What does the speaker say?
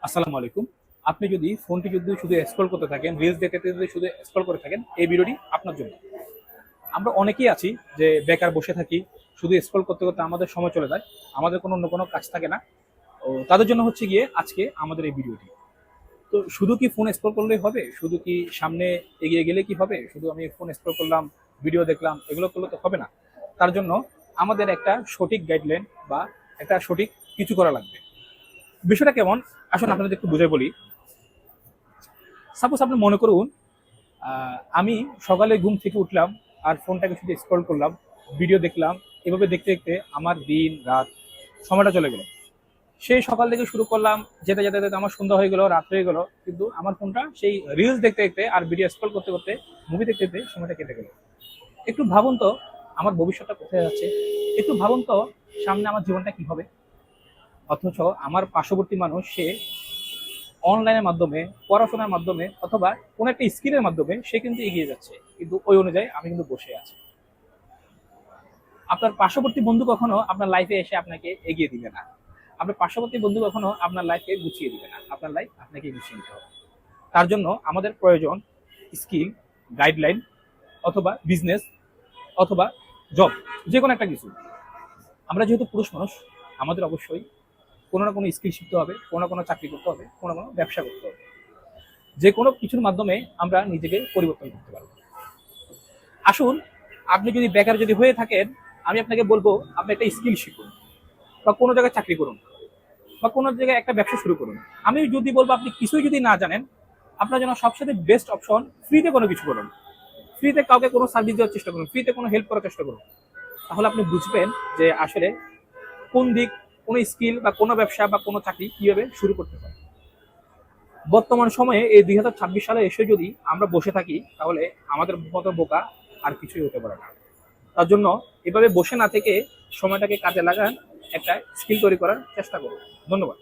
আসসালামু আলাইকুম। আপনি যদি ফোনটি যদি শুধু স্ক্রল করতে থাকেন, রিলস দেখতে দেখতে যদি শুধু স্ক্রল করে থাকেন, এই ভিডিওটি আপনার জন্য। আমরা অনেকেই আছি যে বেকার বসে থাকি, শুধু স্ক্রল করতে করতে আমাদের সময় চলে যায়, আমাদের কোনো অন্য কোনো কাজ থাকে না। ও তাদের জন্য হচ্ছে গিয়ে আজকে আমাদের এই ভিডিওটি। তো শুধু কি ফোন স্ক্রল করলেই হবে? শুধু কি সামনে এগিয়ে গেলে কি হবে? শুধু আমি ফোন স্ক্রল করলাম, ভিডিও দেখলাম, এগুলো করলে তো হবে না। তার জন্য আমাদের একটা সঠিক গাইডলাইন বা একটা সঠিক কিছু করা লাগবে। বিষয়টা কেমন? আসুন আপনাদের একটু বুঝে বলি। সাপোজ আপনি মনে করুন আমি সকালে ঘুম থেকে উঠলাম আর ফোনটাকে শুধু স্ক্রল করলাম, ভিডিও দেখলাম, এভাবে দেখতে দেখতে আমার দিন রাত সময়টা চলে গেল। সেই সকাল থেকে শুরু করলাম, যেতে যেতে যেতে আমার সন্ধ্যা হয়ে গেল, রাত হয়ে গেল, কিন্তু আমার ফোনটা সেই রিলস দেখতে দেখতে আর ভিডিও স্ক্রল করতে করতে, মুভি দেখতে দেখতে সময়টা কেটে গেল। একটু ভাবুন তো আমার ভবিষ্যৎটা কোথায় যাচ্ছে, একটু ভাবুন তো সামনে আমার জীবনটা কি হবে। অথচ আমার পার্শ্ববর্তী মানুষ সে অনলাইনের মাধ্যমে, পড়াশোনার মাধ্যমে অথবা কোনো একটা স্কিলের মাধ্যমে সে কিন্তু এগিয়ে যাচ্ছে, কিন্তু ওই অনুযায়ী আমি কিন্তু বসে আছি। আপনার পার্শ্ববর্তী বন্ধু কখনো আপনার লাইফে এসে আপনাকে এগিয়ে দিবে না। আপনার পার্শ্ববর্তী বন্ধু কখনো আপনার লাইফকে গুছিয়ে দিবে না, আপনার লাইফ আপনাকে গুছিয়ে নিতে হবে। তার জন্য আমাদের প্রয়োজন স্কিল, গাইডলাইন, অথবা বিজনেস, অথবা জব, যে কোনো একটা কিছু। আমরা যেহেতু পুরুষ মানুষ, আমাদের অবশ্যই কোনো না কোনো স্কিল শিখতে হবে, কোনো না কোনো চাকরি করতে হবে, কোনো না কোনো ব্যবসা করতে হবে। যে কোনো কিছুর মাধ্যমে আমরা নিজেকে পরিবর্তন করতে পারবো। আসুন, আপনি যদি বেকার যদি হয়ে থাকেন, আমি আপনাকে বলবো আপনি একটা স্কিল শিখুন, বা কোনো জায়গায় চাকরি করুন, বা কোনো জায়গায় একটা ব্যবসা শুরু করুন। আমি যদি বলবো আপনি কিছুই যদি না জানেন, আপনার জন্য সবচেয়ে বেস্ট অপশন ফ্রিতে কোনো কিছু করুন। ফ্রিতে কাউকে কোনো সার্ভিস দেওয়ার চেষ্টা করুন, ফ্রিতে কোনো হেল্প করার চেষ্টা করুন। তাহলে আপনি বুঝবেন যে আসলে কোন দিক, কোনো স্কিল বা কোনো ব্যবসা বা কোনো চাকরি কিভাবে শুরু করতে হয়। বর্তমান সময়ে এই 2026 সালে এসে যদি আমরা বসে থাকি, তাহলে আমাদের মতো বোকা আর কিছুই হতে পারে না। তার জন্য এভাবে বসে না থেকে সময়টাকে কাজে লাগান, একটা স্কিল তৈরি করার চেষ্টা করুন। ধন্যবাদ।